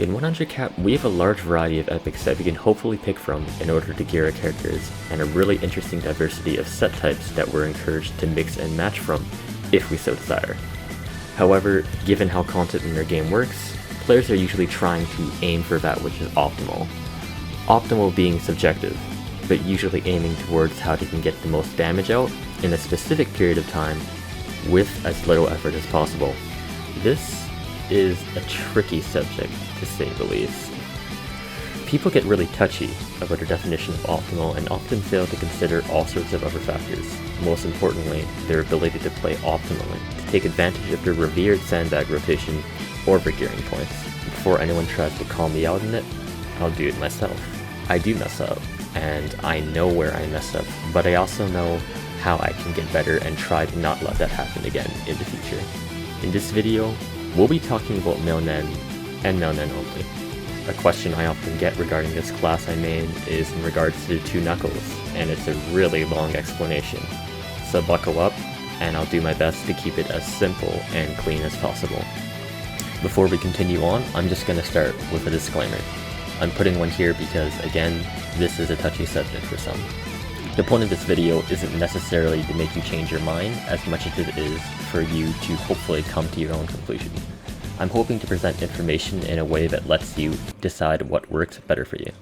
In 100 cap, we have a large variety of epics that we can hopefully pick from in order to gear our characters, and a really interesting diversity of set types that we're encouraged to mix and match from, if we so desire. However, given how content in our game works, players are usually trying to aim for that which is optimal. Optimal being subjective, but usually aiming towards how they can get the most damage out in a specific period of time with as little effort as possible. This is a tricky subject, to say the least. People get really touchy about their definition of optimal and often fail to consider all sorts of other factors, most importantly, their ability to play optimally, to take advantage of their revered sandbag rotation or their gearing points. Before anyone tries to call me out on it, I'll do it myself. I do mess up, and I know where I mess up, but I also know how I can get better and try to not let that happen again in the future. In this video, we'll be talking about Milnen and Milnen only. A question I often get regarding this class I main is in regards to the two knuckles, and it's a really long explanation. So buckle up, and I'll do my best to keep it as simple and clean as possible. Before we continue on, I'm just going to start with a disclaimer. I'm putting one here because, again, this is a touchy subject for some. The point of this video isn't necessarily to make you change your mind as much as it is for you to hopefully come to your own conclusion. I'm hoping to present information in a way that lets you decide what works better for you.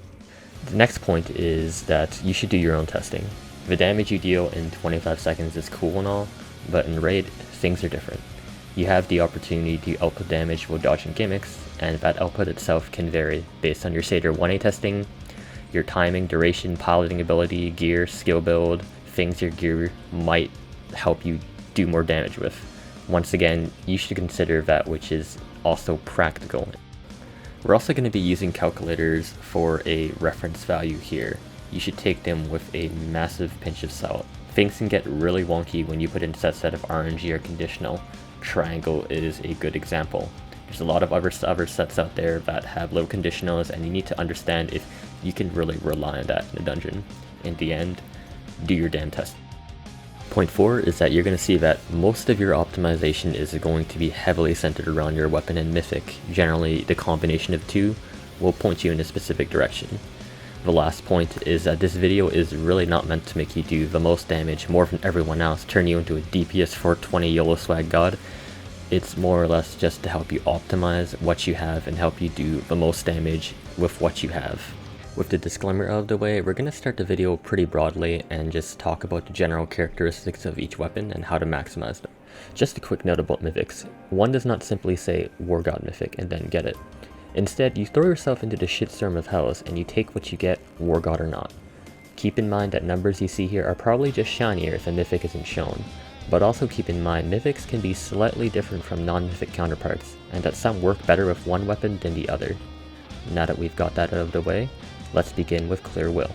The next point is that you should do your own testing. The damage you deal in 25 seconds is cool and all, but in raid, things are different. You have the opportunity to output damage while dodging gimmicks, and that output itself can vary based on your Seder 1A testing, your timing, duration, piloting ability, gear, skill build, things your gear might help you do more damage with. Once again, you should consider that which is also practical. We're also going to be using calculators for a reference value here. You should take them with a massive pinch of salt. Things can get really wonky when you put in sets that of RNG or conditional. Triangle is a good example. There's a lot of other sets out there that have low conditionals, and you need to understand if you can really rely on that in a dungeon. In the end, do your damn test. Point 4 is that you're going to see that most of your optimization is going to be heavily centered around your weapon and mythic. Generally, the combination of two will point you in a specific direction. The last point is that this video is really not meant to make you do the most damage more than everyone else, turn you into a DPS 420 YOLO swag god. It's more or less just to help you optimize what you have and help you do the most damage with what you have. With the disclaimer out of the way, we're going to start the video pretty broadly and just talk about the general characteristics of each weapon and how to maximize them. Just a quick note about mythics. One does not simply say War God mythic and then get it. Instead, you throw yourself into the shitstorm of hells and you take what you get, War God or not. Keep in mind that numbers you see here are probably just shinier if a mythic isn't shown. But also keep in mind, mythics can be slightly different from non-mythic counterparts, and that some work better with one weapon than the other. Now that we've got that out of the way, let's begin with Clearwell.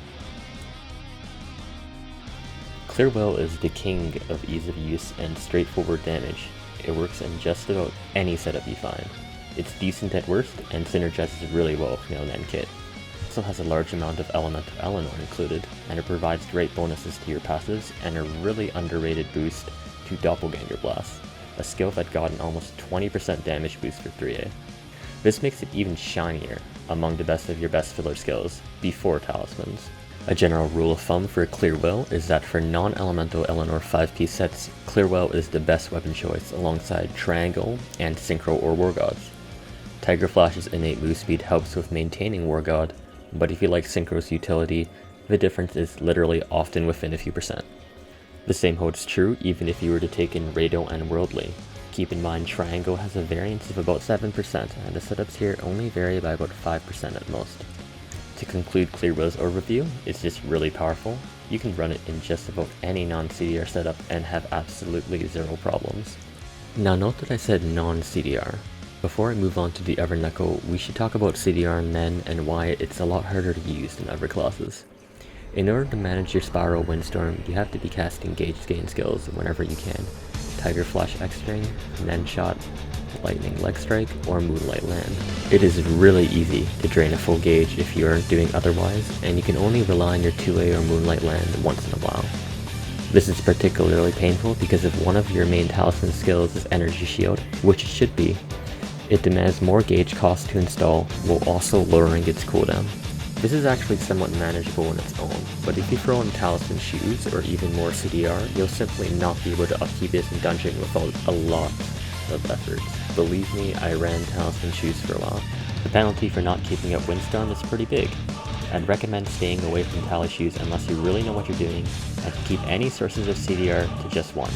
Clearwell is the king of ease of use and straightforward damage. It works in just about any setup you find. It's decent at worst and synergizes really well with Milnen kit. It also has a large amount of elemental Elemnore included, and it provides great bonuses to your passives and a really underrated boost to Doppelganger Blast, a skill that got an almost 20% damage boost for 3A. This makes it even shinier among the best of your best filler skills, before talismans. A general rule of thumb for Clearwell is that for non-elemental Elemnore 5-piece sets, Clearwell is the best weapon choice alongside Triangle and Synchro or War Gods. Tiger Flash's innate move speed helps with maintaining War God, but if you like Synchro's utility, the difference is literally often within a few percent. The same holds true even if you were to take in Rado and Worldly. Keep in mind Triangle has a variance of about 7%, and the setups here only vary by about 5% at most. To conclude Clearwell's overview, it's just really powerful. You can run it in just about any non-CDR setup and have absolutely zero problems. Now note that I said non-CDR. Before I move on to the other knuckle, we should talk about CDR and men and why it's a lot harder to use than other classes. In order to manage your Spiral Windstorm, you have to be casting Gauge Gain skills whenever you can. Tiger Flash X-String, Nen Shot, Lightning Leg Strike, or Moonlight Land. It is really easy to drain a full gauge if you aren't doing otherwise, and you can only rely on your 2A or Moonlight Land once in a while. This is particularly painful because if one of your main talisman skills is Energy Shield, which it should be, It demands more gauge cost to install, while also lowering its cooldown. This is actually somewhat manageable on its own, but if you throw in talisman shoes or even more CDR, you'll simply not be able to upkeep this in dungeon without a lot of effort. Believe me, I ran talisman shoes for a while. The penalty for not keeping up windstone is pretty big. I'd recommend staying away from tally shoes unless you really know what you're doing, and keep any sources of CDR to just one.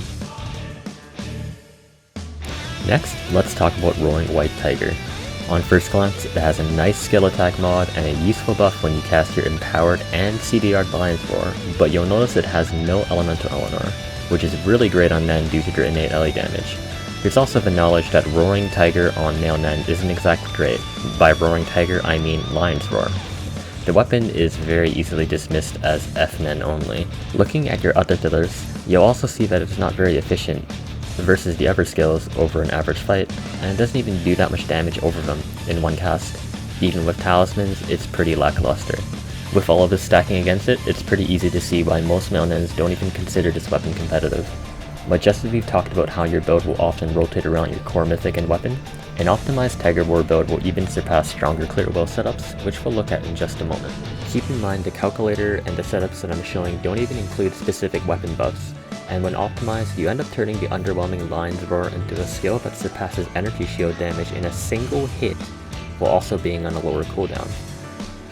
Next, let's talk about Roaring White Tiger. On first glance, it has a nice skill attack mod and a useful buff when you cast your Empowered and CDR'd Lion's Roar, but you'll notice it has no elemental Elemnore, which is really great on Nen due to their innate LE damage. There's also the knowledge that Roaring Tiger on male Nen isn't exactly great. By Roaring Tiger, I mean Lion's Roar. The weapon is very easily dismissed as FNen only. Looking at your other pillars, you'll also see that it's not very efficient versus the other skills over an average fight, and it doesn't even do that much damage over them in one cast. Even with talismans, it's pretty lackluster. With all of this stacking against it, it's pretty easy to see why most male Nens don't even consider this weapon competitive. But just as we've talked about how your build will often rotate around your core mythic and weapon, an optimized Tiger War build will even surpass stronger Clearwell setups, which we'll look at in just a moment. Keep in mind the calculator and the setups that I'm showing don't even include specific weapon buffs, and when optimized, you end up turning the underwhelming Lion's Roar into a skill that surpasses energy shield damage in a single hit, while also being on a lower cooldown.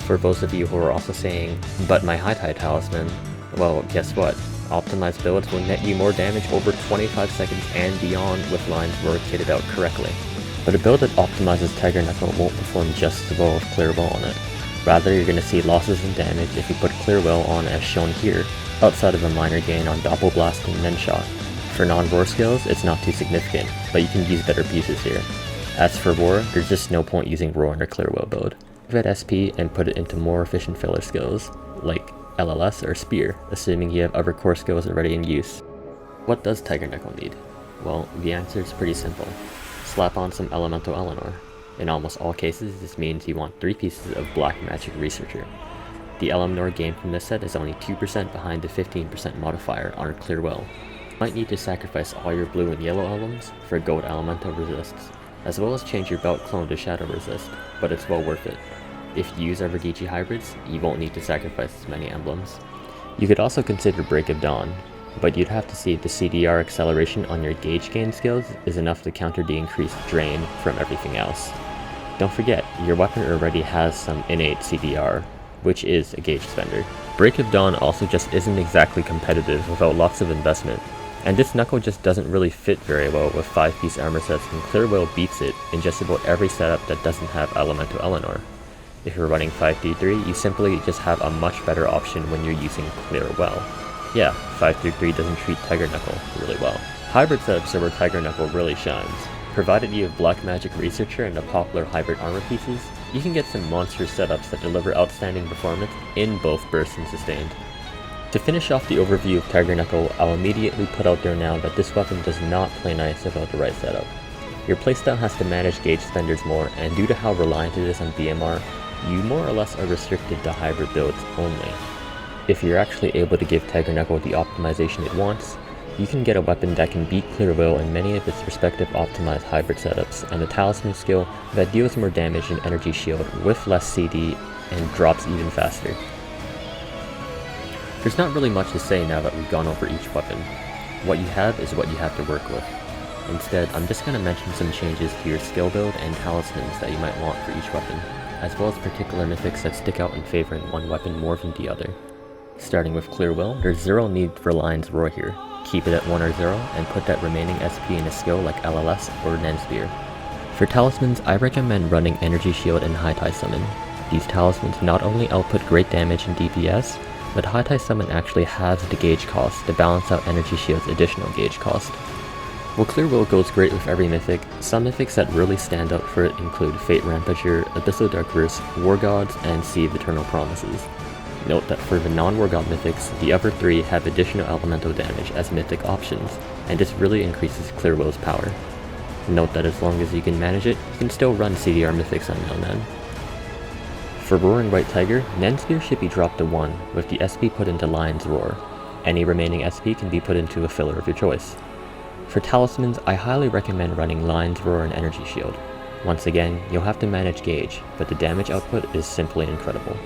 For those of you who are also saying, but my high tide talisman, well, guess what? Optimized builds will net you more damage over 25 seconds and beyond with Lion's Roar kitted out correctly. But a build that optimizes Tiger Knuckle won't perform just as well with Clearwell on it. Rather, you're going to see losses in damage if you put Clearwell on as shown here, outside of a minor gain on Doppel Blast and Nen Shot. For non-Roar skills, it's not too significant, but you can use better pieces here. As for Roar, there's just no point using Roar in a Clearwell build. Give it SP and put it into more efficient filler skills, like LLS or Spear, assuming you have other core skills already in use. What does Tiger Knuckle need? Well, the answer is pretty simple. Slap on some Elemental Elemnore. In almost all cases, this means you want 3 pieces of Black Magic Researcher. The Elemnore gained from this set is only 2% behind the 15% modifier on Clearwell. You might need to sacrifice all your blue and yellow emblems for gold elemental resists, as well as change your belt clone to shadow resist, but it's well worth it. If you use Evergeechee hybrids, you won't need to sacrifice as many emblems. You could also consider Break of Dawn, but you'd have to see if the CDR acceleration on your gauge gain skills is enough to counter the increased drain from everything else. Don't forget, your weapon already has some innate CDR, which is a gauge spender. Break of Dawn also just isn't exactly competitive without lots of investment, and this knuckle just doesn't really fit very well with 5-piece armor sets, and Clearwell beats it in just about every setup that doesn't have Elemental Elemnore. If you're running 5-3, you simply just have a much better option when you're using Clearwell. Yeah, 5-3 doesn't treat Tiger Knuckle really well. Hybrid setups are where Tiger Knuckle really shines. Provided you have Black Magic Researcher and the popular hybrid armor pieces, you can get some monster setups that deliver outstanding performance in both burst and sustained. To finish off the overview of Tiger Knuckle, I'll immediately put out there now that this weapon does not play nice without the right setup. Your playstyle has to manage gauge spenders more, and due to how reliant it is on BMR, you more or less are restricted to hybrid builds only. If you're actually able to give Tiger Knuckle the optimization it wants, you can get a weapon that can beat Clearwell in many of its respective optimized hybrid setups, and a talisman skill that deals more damage and energy shield with less CD and drops even faster. There's not really much to say now that we've gone over each weapon. What you have is what you have to work with. Instead, I'm just going to mention some changes to your skill build and talismans that you might want for each weapon, as well as particular mythics that stick out in favoring one weapon more than the other. Starting with Clearwell, there's zero need for Lion's Roar here. Keep it at 1 or 0, and put that remaining SP in a skill like LLS or Nen Spear. For talismans, I recommend running Energy Shield and High Tide Summon. These talismans not only output great damage and DPS, but High Tide Summon actually halves the gauge cost to balance out Energy Shield's additional gauge cost. While Clearwell goes great with every mythic, some mythics that really stand out for it include Fate Rampager, Abyssal Dark Verse, War Gods, and Sea of Eternal Promises. Note that for the non-War God mythics, the other 3 have additional elemental damage as mythic options, and this really increases Clearwell's power. Note that as long as you can manage it, you can still run CDR mythics on Male Nen. For Roaring White Tiger, Nen Spear should be dropped to 1, with the SP put into Lion's Roar. Any remaining SP can be put into a filler of your choice. For talismans, I highly recommend running Lion's Roar and Energy Shield. Once again, you'll have to manage gauge, but the damage output is simply incredible.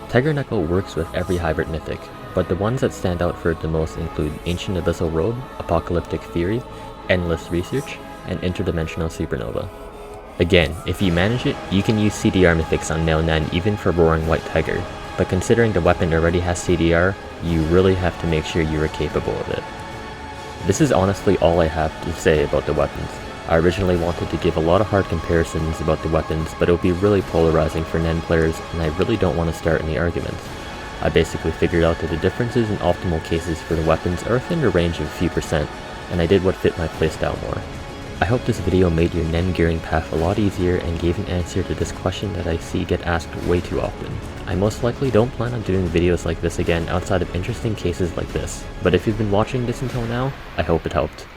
Tiger Knuckle works with every hybrid mythic, but the ones that stand out for it the most include Ancient Abyssal Robe, Apocalyptic Fury, Endless Research, and Interdimensional Supernova. Again, if you manage it, you can use CDR mythics on Nail 9 even for Roaring White Tiger, but considering the weapon already has CDR, you really have to make sure you are capable of it. This is honestly all I have to say about the weapons. I originally wanted to give a lot of hard comparisons about the weapons, but it would be really polarizing for NEN players, and I really don't want to start any arguments. I basically figured out that the differences in optimal cases for the weapons are within a range of a few percent, and I did what fit my playstyle more. I hope this video made your NEN gearing path a lot easier and gave an answer to this question that I see get asked way too often. I most likely don't plan on doing videos like this again outside of interesting cases like this, but if you've been watching this until now, I hope it helped.